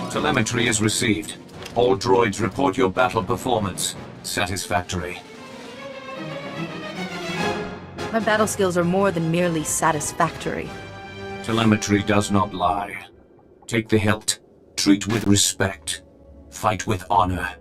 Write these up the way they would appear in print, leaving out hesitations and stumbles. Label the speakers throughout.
Speaker 1: Telemetry is received. All droids report your battle performance. Satisfactory.
Speaker 2: My battle skills are more than merely satisfactory.
Speaker 1: Telemetry does not lie. Take the hilt. Treat with respect. Fight with honor.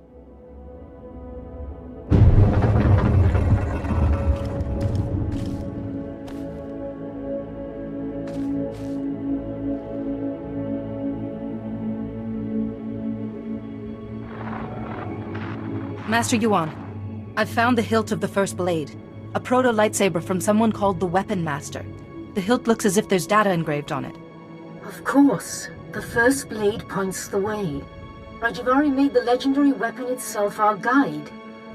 Speaker 2: Master Yuan, I've found the hilt of the first blade. A proto-lightsaber from someone called the Weapon Master. The hilt looks as if there's data engraved on it.
Speaker 3: Of course. The first blade points the way. Rajivari made the legendary weapon itself our guide.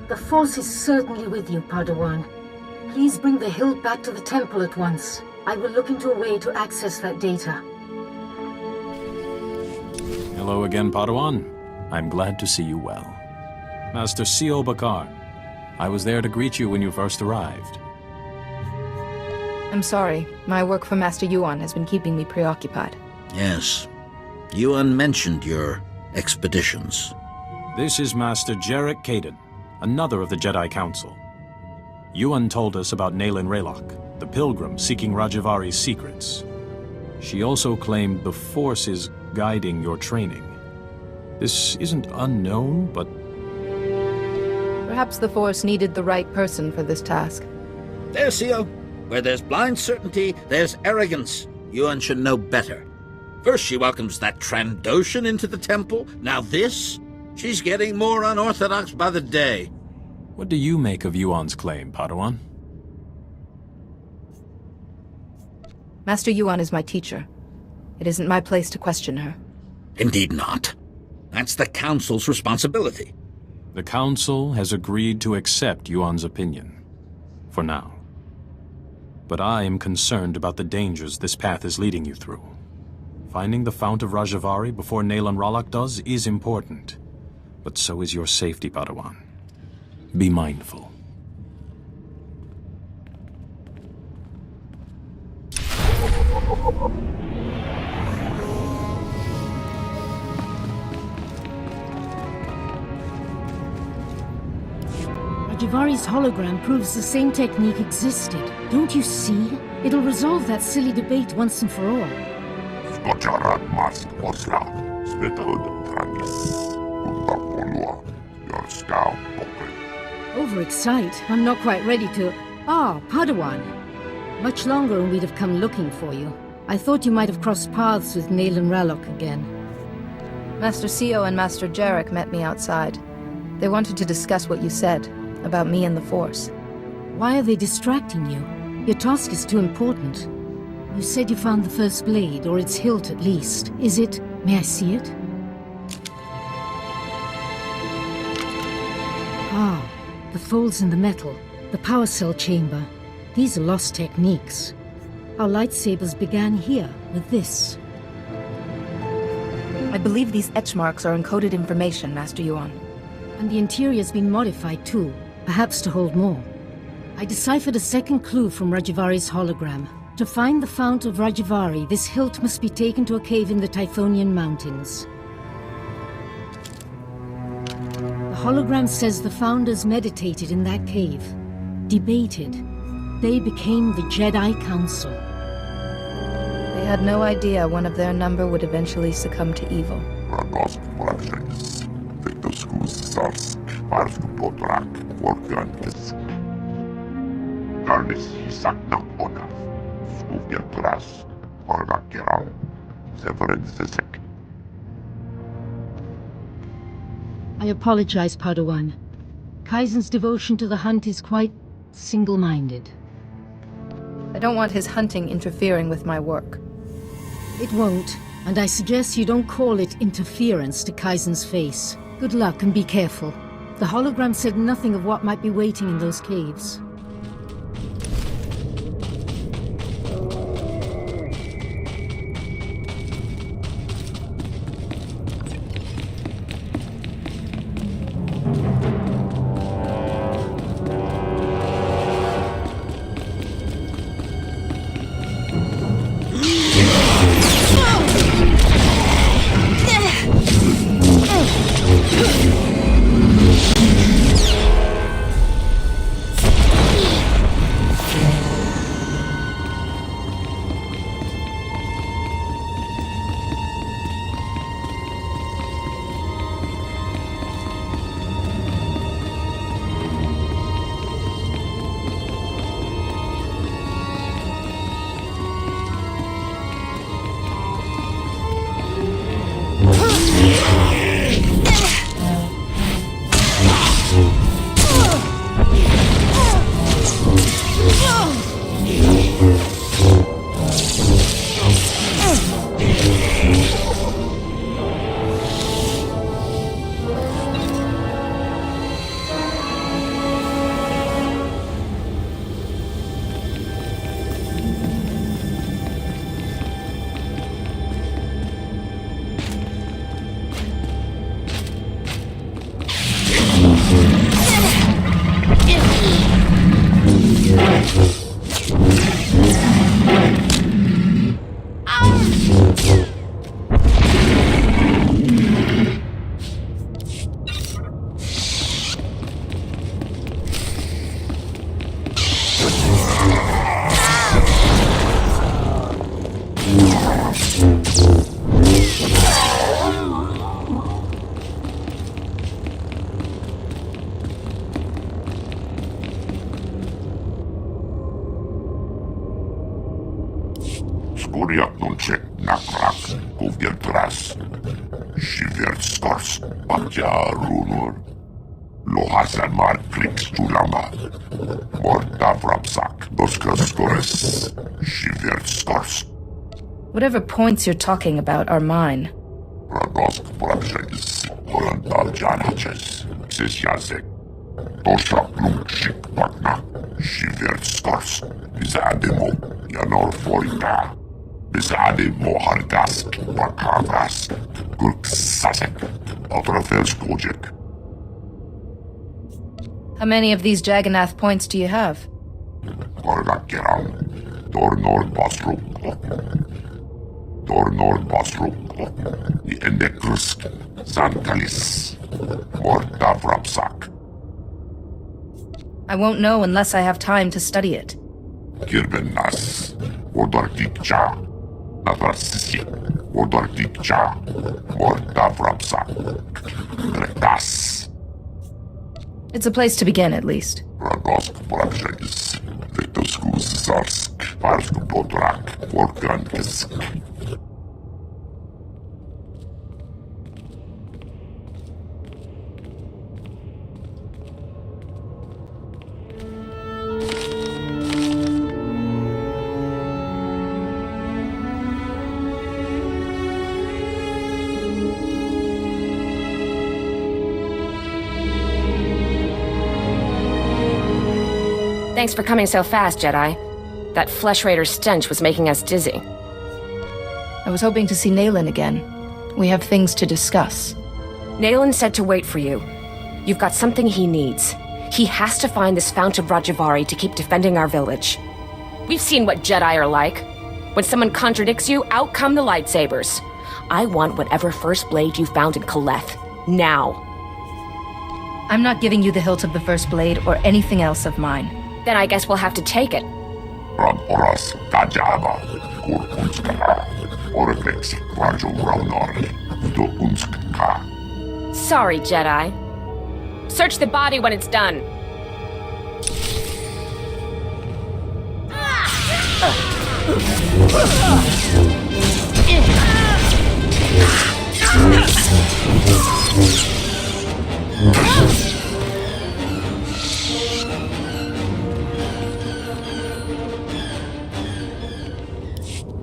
Speaker 3: The Force is certainly with you, Padawan. Please bring the hilt back to the temple at once. I will look into a way to access that data.
Speaker 4: Hello again, Padawan. I'm glad to see you well. Master C.O. Bakar, I was there to greet you when you first arrived.
Speaker 2: I'm sorry. My work for Master Yuan has been keeping me preoccupied.
Speaker 5: Yes. Yuan mentioned your expeditions.
Speaker 4: This is Master Jarek Kaden, another of the Jedi Council. Yuan told us about Naylan Raylock, the pilgrim seeking Rajivari's secrets. She also claimed the Force is guiding your training. This isn't unknown, but
Speaker 2: perhaps the Force needed the right person for this task.
Speaker 5: There, CO. Where there's blind certainty, there's arrogance. Yuan should know better. First she welcomes that Trandoshan into the temple, now this? She's getting more unorthodox by the day.
Speaker 4: what do you make of Yuan's claim, Padawan?
Speaker 2: Master Yuan is my teacher. It isn't my place to question her.
Speaker 5: Indeed not. That's the Council's responsibility.
Speaker 4: The Council has agreed to accept Yuan's opinion. For now. But I am concerned about the dangers this path is leading you through. Finding the Fount of Rajivari before Naylan Raylock does is important. But so is your safety, Padawan. Be mindful.
Speaker 3: Rajivari's hologram proves the same technique existed. Don't you see? It'll resolve that silly debate once and for all. Overexcite? I'm not quite ready to... Ah, Padawan. Much longer and we'd have come looking for you. I thought you might have crossed paths with Naylan Raylock again.
Speaker 2: Master Sio and Master Jarek met me outside. They wanted to discuss what you said about me and the Force.
Speaker 3: Why are they distracting you? Your task is too important. You said you found the first blade, or its hilt at least. Is it... May I see it? Ah, the folds in the metal. The power cell chamber. These are lost techniques. Our lightsabers began here, with this.
Speaker 2: I believe these etch marks are encoded information, Master Yuan.
Speaker 3: And the interior's been modified too, perhaps to hold more. I deciphered a second clue from Rajivari's hologram. To find the Fount of Rajivari, this hilt must be taken to a cave in the Typhonian Mountains. The hologram says the Founders meditated in that cave, debated. They became the Jedi Council.
Speaker 2: They had no idea one of their number would eventually succumb to evil.
Speaker 3: I apologize, Padawan. Kaizen's devotion to the hunt is quite single-minded.
Speaker 2: I don't want his hunting interfering with my work.
Speaker 3: It won't, and I suggest you don't call it interference to Kaizen's face. Good luck and be careful. The hologram said nothing of what might be waiting in those caves.
Speaker 6: Uvgertras. Shiverskars, Bakja Runur. Lohasamar Krikstulama. Morta Vrapsak, Doskaskores. Shiverskars.
Speaker 2: Whatever points you're talking about are mine.
Speaker 6: Radosk Brabshagis, Holandal Janaches, Xisjazek. Tosha Plumchik Pakna. Shiverskars. Bizademo, Yanor Forika. Bizademo Hargask, Bakavas. Gurksasek. Otrafelskojek.
Speaker 2: How many of these Jagannath points do you have?
Speaker 6: Korgakeram. Dornor Basruk. Dornor Basruk. The Endekrusk. Zantalis. Morta Vrapsak.
Speaker 2: I won't know unless I have time to study it.
Speaker 6: Kirbenas. Odortikcha. Navrasisi. Odortikcha. Morta Vrapsak. Rektas.
Speaker 2: It's a place to begin, at least.
Speaker 6: Radosk Brabshagis. Vetoskus Zarsk. Varsk Bodrak. Vorkankisk.
Speaker 7: Thanks for coming so fast, Jedi. That Flesh Raider stench was making us dizzy.
Speaker 2: I was hoping to see Nayland again. We have things to discuss.
Speaker 7: Nayland said to wait for you. You've got something he needs. He has to find this Fount of Rajavari to keep defending our village. We've seen what Jedi are like. When someone contradicts you, out come the lightsabers. I want whatever First Blade you found in Kaleth. Now.
Speaker 2: I'm not giving you the hilt of the First Blade or anything else of mine.
Speaker 7: Then I guess we'll have to take it.
Speaker 6: Raboras Tajaba. Kurkunska. Oreflexik Varjo Raunor. Do Unska.
Speaker 7: Sorry, Jedi. Search the body when it's done.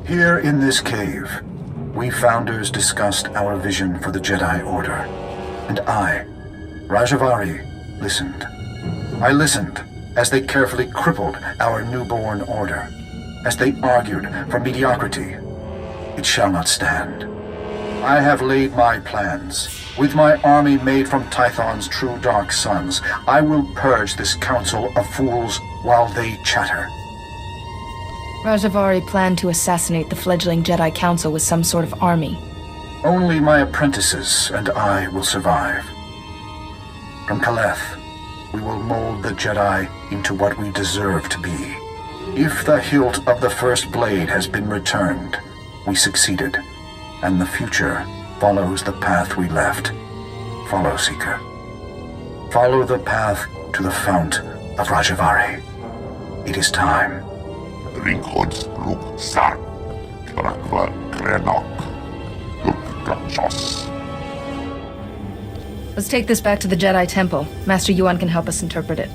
Speaker 8: Here in this cave, we Founders discussed our vision for the Jedi Order. And I, Rajavari, listened. I listened as they carefully crippled our newborn order, as they argued for mediocrity. It shall not stand. I have laid my plans. With my army made from Tython's true dark sons, I will purge this council of fools while they chatter.
Speaker 2: Rajavari planned to assassinate the fledgling Jedi Council with some sort of army.
Speaker 8: Only my apprentices and I will survive. From Kaleth, we will mold the Jedi into what we deserve to be. If the hilt of the First Blade has been returned, we succeeded, and the future follows the path we left. Follow, Seeker. Follow the path to the Fount of Rajavari. It is time.
Speaker 6: Ringhods Ruk Sar. Krakva Krenok. Gurkachos.
Speaker 2: Let's take this back to the Jedi Temple. Master Yuan can help us interpret it.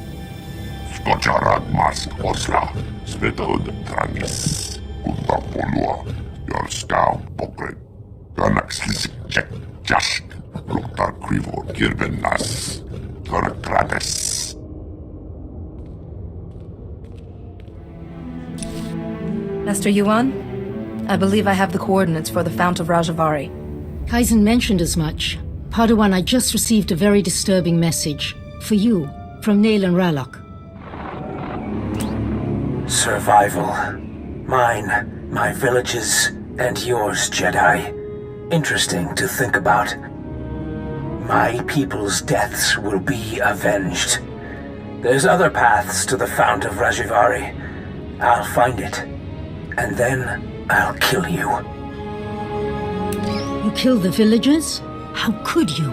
Speaker 6: Skocharad Mask Osla. Svetod Trangis. Unda Polua. Yorskau Pokret. Ganaxlisik Jek Jash. Luktar Krivo Kirbenas. Korakrates.
Speaker 2: Master Yuan, I believe I have the coordinates for the Fount of Rajavari.
Speaker 3: Kaizen mentioned as much. Padawan, I just received a very disturbing message. For you, from Nayland Ralok.
Speaker 9: Survival. Mine, my villages, and yours, Jedi. Interesting to think about. My people's deaths will be avenged. There's other paths to the Fount of Rajavari. I'll find it. And then I'll kill you.
Speaker 3: You killed the villagers? How could you?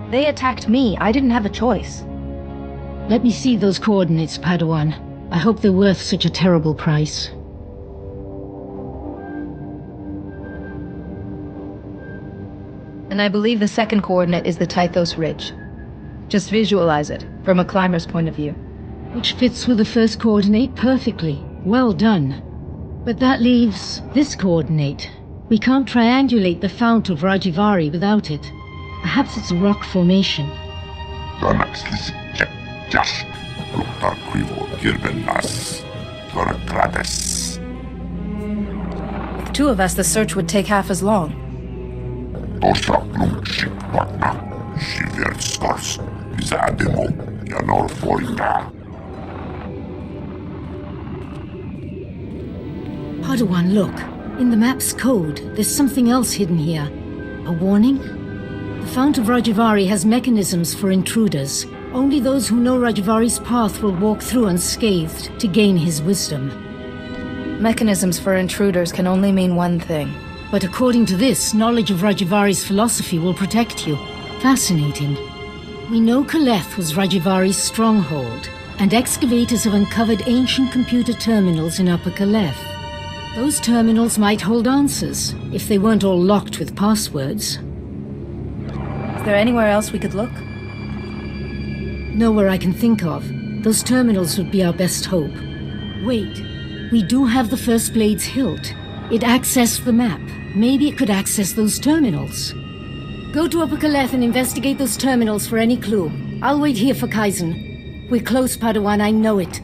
Speaker 2: They attacked me. I didn't have a choice.
Speaker 3: Let me see those coordinates, Padawan. I hope they're worth such a terrible price.
Speaker 2: And I believe the second coordinate is the Tythos Ridge. Just visualize it, from a climber's point of view.
Speaker 3: Which fits with the first coordinate perfectly. Well done. But that leaves this coordinate. We can't triangulate the Fount of Rajivari without it. Perhaps it's a rock formation.
Speaker 2: With two of us, the search would take half as long.
Speaker 3: Padawan, look. In the map's code, there's something else hidden here. A warning? The Fount of Rajivari has mechanisms for intruders. Only those who know Rajivari's path will walk through unscathed to gain his wisdom.
Speaker 2: Mechanisms for intruders can only mean one thing.
Speaker 3: But according to this, knowledge of Rajivari's philosophy will protect you. Fascinating. We know Kaleth was Rajivari's stronghold, and excavators have uncovered ancient computer terminals in Upper Kaleth. Those terminals might hold answers, if they weren't all locked with passwords.
Speaker 2: Is there anywhere else we could look?
Speaker 3: Nowhere I can think of. Those terminals would be our best hope. Wait, we do have the First Blade's hilt. It accessed the map. Maybe it could access those terminals. Go to Upper Kaleth and investigate those terminals for any clue. I'll wait here for Kaizen. We're close, Padawan, I know it.